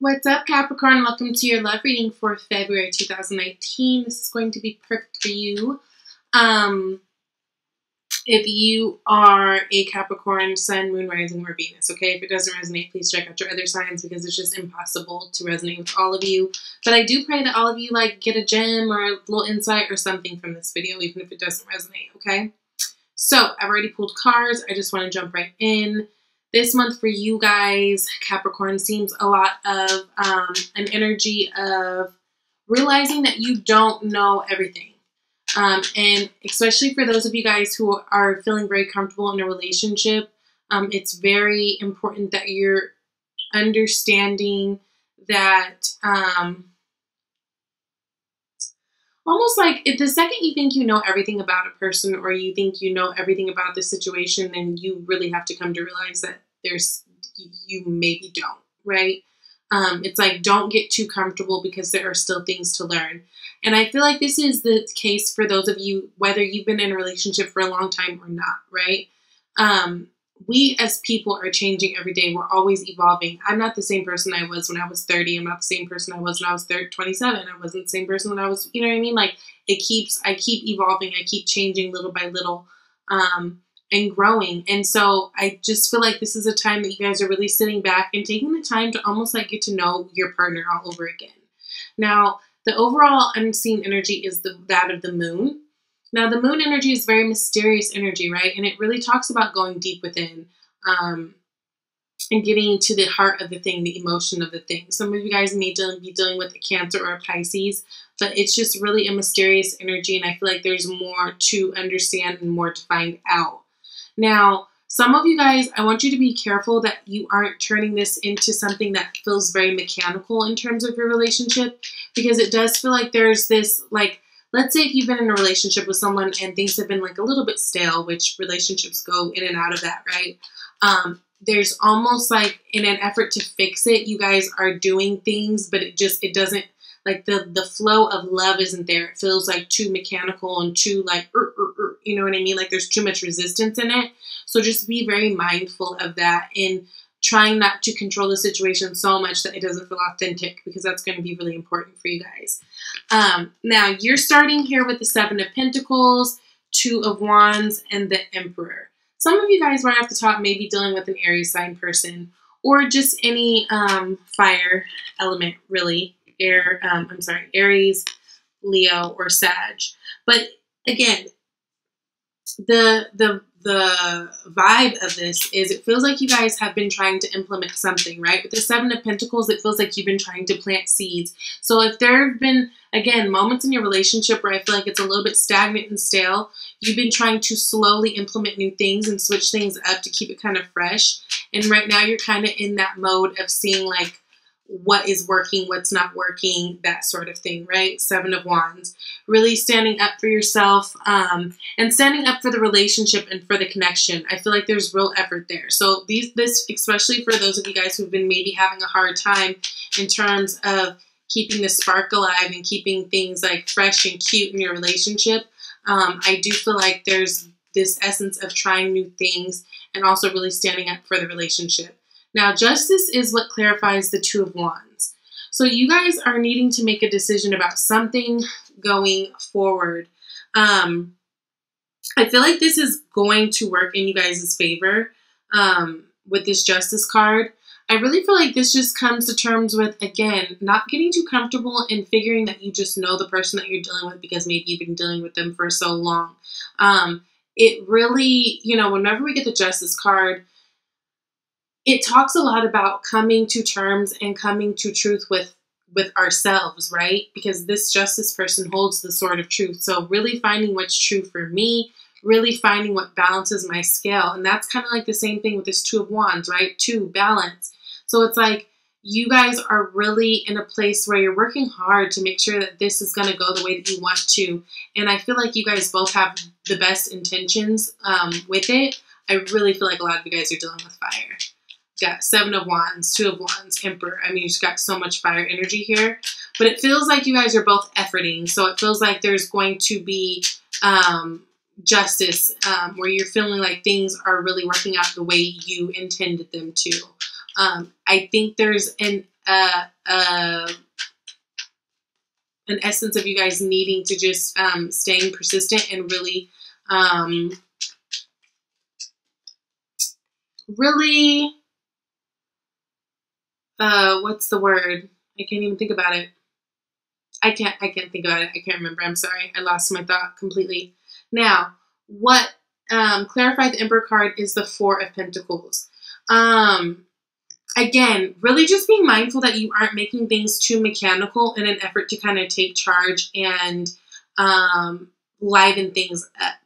What's up, Capricorn? Welcome to your love reading for February 2019. This is going to be perfect for you. If you are a Capricorn, Sun, Moon, Rising, or Venus, okay? If it doesn't resonate, please check out your other signs because it's just impossible to resonate with all of you. But I do pray that all of you get a gem or a little insight or something from this video, even if it doesn't resonate, okay? So I've already pulled cards. I just want to jump right in. This month for you guys, Capricorn, seems a lot of an energy of realizing that you don't know everything. And especially for those of you guys who are feeling very comfortable in a relationship, it's very important that you're understanding that almost like if the second you think you know everything about a person or you think you know everything about the situation, then you really have to come to realize that you maybe don't, right? It's like, don't get too comfortable because there are still things to learn. And I feel like this is the case for those of you, whether you've been in a relationship for a long time or not, right? We as people are changing every day. We're always evolving. I'm not the same person I was when I was 30. I'm not the same person I was when I was 27. I wasn't the same person when I was, you know what I mean? Like I keep evolving. I keep changing little by little, and growing. And so I just feel like this is a time that you guys are really sitting back and taking the time to almost like get to know your partner all over again. Now, the overall unseen energy is that of the moon. Now, the moon energy is very mysterious energy, right? And it really talks about going deep within and getting to the heart of the thing, the emotion of the thing. Some of you guys may be dealing with a Cancer or a Pisces, but it's just really a mysterious energy, and I feel like there's more to understand and more to find out. Now, some of you guys, I want you to be careful that you aren't turning this into something that feels very mechanical in terms of your relationship, because it does feel like there's this, like, let's say if you've been in a relationship with someone and things have been like a little bit stale, which relationships go in and out of that, right? There's almost like in an effort to fix it, you guys are doing things, but it doesn't, like the flow of love isn't there. It feels like too mechanical and too like, you know what I mean? Like there's too much resistance in it. So just be very mindful of that and trying not to control the situation so much that it doesn't feel authentic, because that's going to be really important for you guys. Now you're starting here with the Seven of Pentacles, Two of Wands, and the Emperor. Some of you guys right off the top may be dealing with an Aries sign person or just any fire element, really. Aries, Leo, or Sag. But again, the vibe of this is it feels like you guys have been trying to implement something, right? With the Seven of Pentacles, it feels like you've been trying to plant seeds. So if there have been, again, moments in your relationship where I feel like it's a little bit stagnant and stale, you've been trying to slowly implement new things and switch things up to keep it kind of fresh. And right now you're kind of in that mode of seeing like what is working, what's not working, that sort of thing, right? Seven of Wands. Really standing up for yourself and standing up for the relationship and for the connection. I feel like there's real effort there. So this, especially for those of you guys who've been maybe having a hard time in terms of keeping the spark alive and keeping things like fresh and cute in your relationship, I do feel like there's this essence of trying new things and also really standing up for the relationship. Now, justice is what clarifies the Two of Wands. So you guys are needing to make a decision about something going forward. I feel like this is going to work in you guys' favor with this Justice card. I really feel like this just comes to terms with, again, not getting too comfortable and figuring that you just know the person that you're dealing with because maybe you've been dealing with them for so long. It really, you know, whenever we get the Justice card, it talks a lot about coming to terms and coming to truth with ourselves, right? Because this Justice person holds the sword of truth. So really finding what's true for me, really finding what balances my scale. And that's kind of like the same thing with this Two of Wands, right? Two, balance. So it's like you guys are really in a place where you're working hard to make sure that this is going to go the way that you want to. And I feel like you guys both have the best intentions with it. I really feel like a lot of you guys are dealing with fire. Got Seven of Wands, Two of Wands, Emperor. I mean, you just got so much fire energy here. But it feels like you guys are both efforting. So it feels like there's going to be justice where you're feeling like things are really working out the way you intended them to. I think there's an essence of you guys needing to just staying persistent and really, really, what's the word? I can't even think about it. I can't think about it. I can't remember. I'm sorry. I lost my thought completely. Now, what clarified the Emperor card is the Four of Pentacles. Again, really just being mindful that you aren't making things too mechanical in an effort to kind of take charge and liven things up,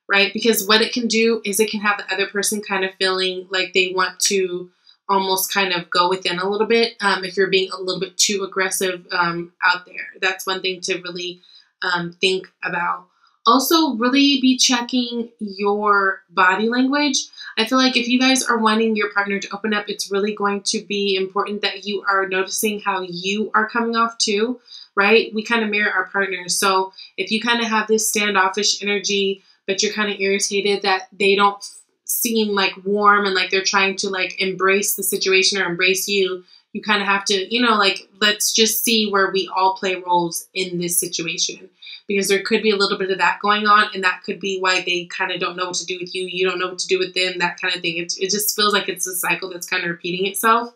right? Because what it can do is it can have the other person kind of feeling like they want to almost kind of go within a little bit if you're being a little bit too aggressive out there. That's one thing to really think about. Also, really be checking your body language. I feel like if you guys are wanting your partner to open up, it's really going to be important that you are noticing how you are coming off too, right? We kind of mirror our partners. So if you kind of have this standoffish energy, but you're kind of irritated that they don't seem like warm and like they're trying to like embrace the situation or embrace you, you kind of have to, you know, like, let's just see where we all play roles in this situation. Because there could be a little bit of that going on, and that could be why they kind of don't know what to do with you. You don't know what to do with them, that kind of thing. It just feels like it's a cycle that's kind of repeating itself.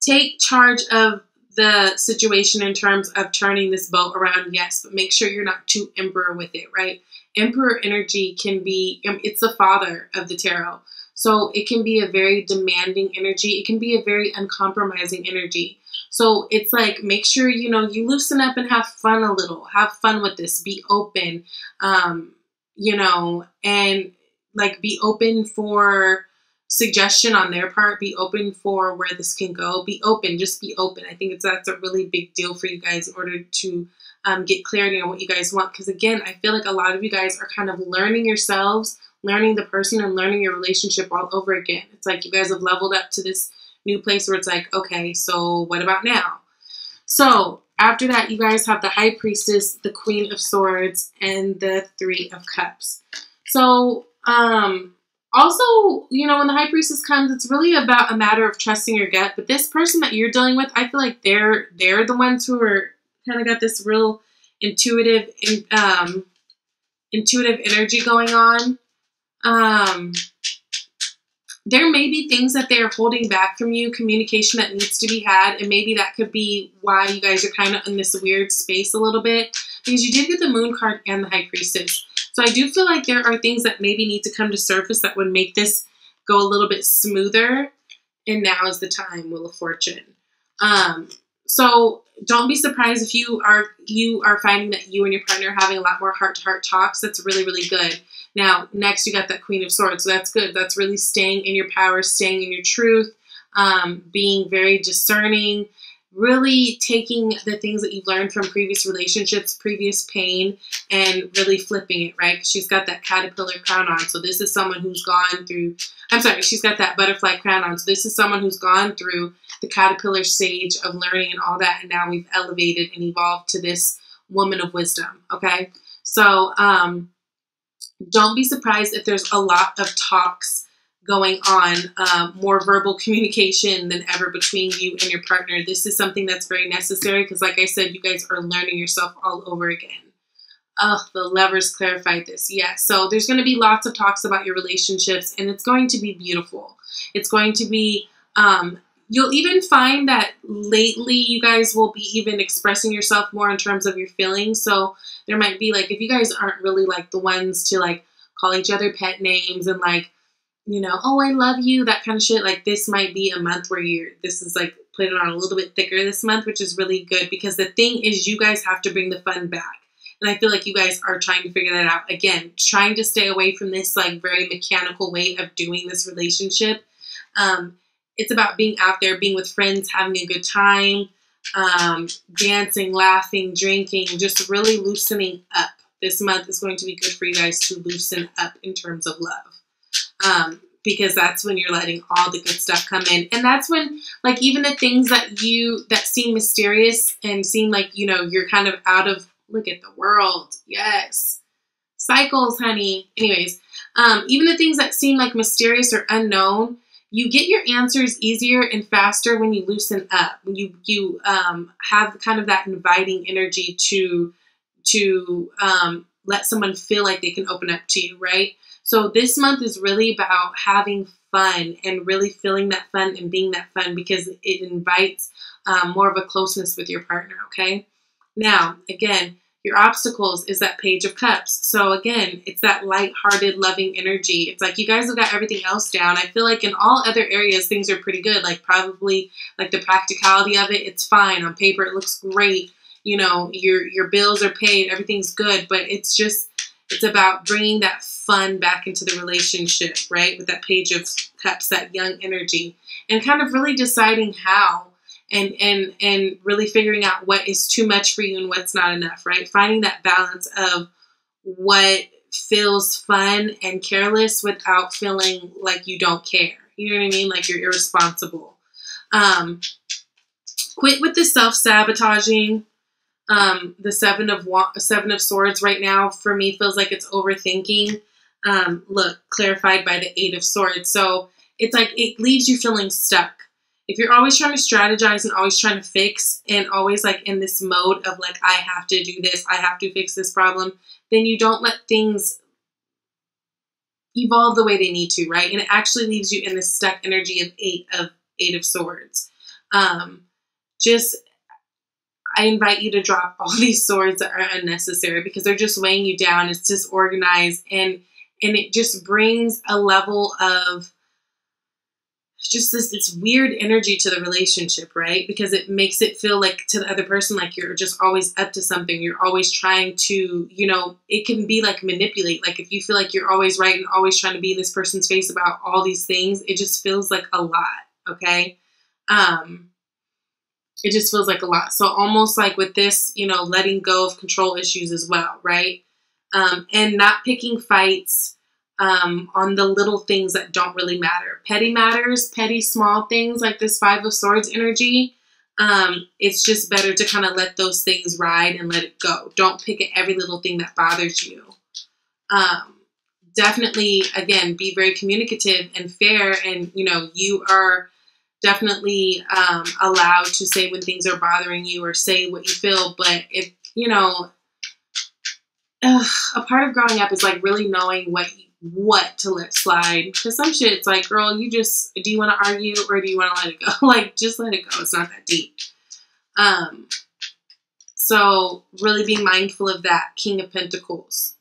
Take charge of the situation in terms of turning this boat around, yes, but make sure you're not too Emperor with it, right? Emperor energy can be, it's the father of the tarot. So it can be a very demanding energy. It can be a very uncompromising energy. So it's like, make sure, you know, you loosen up and have fun a little. Have fun with this. Be open, you know, and like be open for suggestion on their part. Be open for where this can go. Be open. Just be open. I think that's a really big deal for you guys in order to get clarity on what you guys want. Because again, I feel like a lot of you guys are kind of learning yourselves, learning the person, and learning your relationship all over again. It's like you guys have leveled up to this new place where it's like, okay, so what about now? So after that, you guys have the High Priestess, the Queen of Swords, and the Three of Cups. So also, you know, when the High Priestess comes, it's really about a matter of trusting your gut. But this person that you're dealing with, I feel like they're the ones who are kind of got this real intuitive energy going on. There may be things that they're holding back from you, communication that needs to be had, and maybe that could be why you guys are kind of in this weird space a little bit, because you did get the Moon card and the High Priestess. So I do feel like there are things that maybe need to come to surface that would make this go a little bit smoother, and now is the time, Wheel of Fortune. So don't be surprised if you are finding that you and your partner are having a lot more heart-to-heart talks. That's really, really good. Now, next you got that Queen of Swords. So that's good. That's really staying in your power, staying in your truth, being very discerning, really taking the things that you've learned from previous relationships, previous pain, and really flipping it, right? She's got that caterpillar crown on. So this is someone who's gone through, she's got that butterfly crown on. So this is someone who's gone through the caterpillar stage of learning and all that. And now we've elevated and evolved to this woman of wisdom. Okay. So, don't be surprised if there's a lot of talks going on, more verbal communication than ever between you and your partner. This is something that's very necessary because, like I said, you guys are learning yourself all over again. Oh, the Lovers clarified this. Yeah, so there's going to be lots of talks about your relationships, and it's going to be beautiful. It's going to be, you'll even find that lately you guys will be even expressing yourself more in terms of your feelings. So there might be like, if you guys aren't really like the ones to like call each other pet names and like, you know, oh, I love you, that kind of shit. Like this might be a month where this is like putting on a little bit thicker this month, which is really good because the thing is you guys have to bring the fun back. And I feel like you guys are trying to figure that out. Again, trying to stay away from this like very mechanical way of doing this relationship. It's about being out there, being with friends, having a good time, dancing, laughing, drinking, just really loosening up. This month is going to be good for you guys to loosen up in terms of love. Because that's when you're letting all the good stuff come in. And that's when, like, even the things that seem mysterious and seem like, you know, you're kind of out of, look at the world. Yes. Cycles, honey. Anyways, even the things that seem like mysterious or unknown, you get your answers easier and faster when you loosen up, when you have kind of that inviting energy to let someone feel like they can open up to you, right? So this month is really about having fun and really feeling that fun and being that fun, because it invites more of a closeness with your partner, okay? Now, again, your obstacles is that Page of Cups. So again, it's that light-hearted, loving energy. It's like you guys have got everything else down. I feel like in all other areas, things are pretty good. Like probably like the practicality of it, it's fine. On paper, it looks great. You know, your bills are paid, everything's good. But it's about bringing that fun back into the relationship, right? With that Page of Cups, that young energy, and kind of really deciding how. And really figuring out what is too much for you and what's not enough, right? Finding that balance of what feels fun and careless without feeling like you don't care. You know what I mean? Like you're irresponsible. Quit with the self-sabotaging. The Seven of Swords right now for me feels like it's overthinking. Look, clarified by the Eight of Swords. So it's like it leaves you feeling stuck. If you're always trying to strategize and always trying to fix and always like in this mode of like, I have to do this, I have to fix this problem, then you don't let things evolve the way they need to, right? And it actually leaves you in this stuck energy of Eight of Swords. I invite you to drop all these swords that are unnecessary because they're just weighing you down. It's disorganized and it just brings a level of just this weird energy to the relationship, right? Because it makes it feel like to the other person like you're just always up to something. You're always trying to, you know, it can be like manipulate. Like if you feel like you're always right and always trying to be in this person's face about all these things, it just feels like a lot, okay? It just feels like a lot. So almost like with this, you know, letting go of control issues as well, right? And not picking fights on the little things that don't really matter. Petty matters, petty small things like this Five of Swords energy. It's just better to kind of let those things ride and let it go. Don't pick at every little thing that bothers you. Definitely, again, be very communicative and fair. And, you know, you are definitely allowed to say when things are bothering you or say what you feel. But if, you know, a part of growing up is like really knowing what to let slide. Because some shit, it's like, girl, do you want to argue or do you want to let it go? Like, just let it go. It's not that deep. So really be mindful of that. King of Pentacles.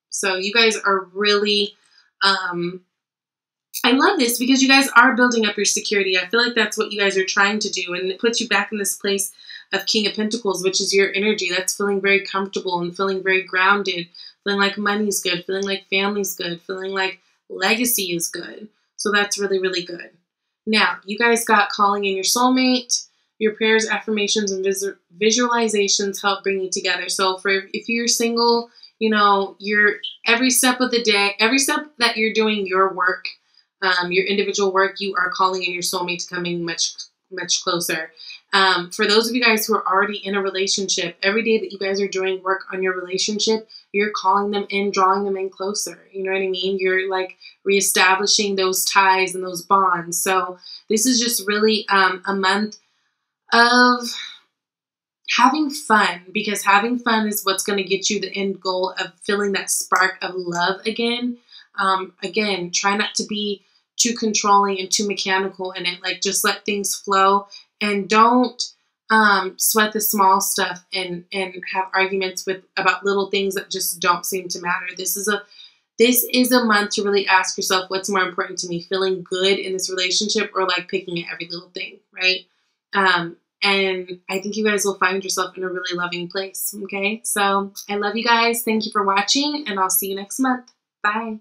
So you guys are really, I love this because you guys are building up your security. I feel like that's what you guys are trying to do. And it puts you back in this place of King of Pentacles, which is your energy. That's feeling very comfortable and feeling very grounded. Feeling like money's good, feeling like family's good, feeling like legacy is good. So that's really, really good. Now, you guys got calling in your soulmate. Your prayers, affirmations, and visualizations help bring you together. So if you're single, you know, every step of the day, every step that you're doing your work, your individual work, you are calling in your soulmate to coming much, much closer. For those of you guys who are already in a relationship, every day that you guys are doing work on your relationship, you're calling them in, drawing them in closer. You know what I mean? You're like reestablishing those ties and those bonds. So this is just really a month of having fun, because having fun is what's going to get you the end goal of feeling that spark of love again. Again, try not to be too controlling and too mechanical in it. Like just let things flow and don't sweat the small stuff and have arguments about little things that just don't seem to matter. This is a month to really ask yourself, what's more important to me, feeling good in this relationship or like picking at every little thing, right? And I think you guys will find yourself in a really loving place. Okay. So I love you guys. Thank you for watching and I'll see you next month. Bye.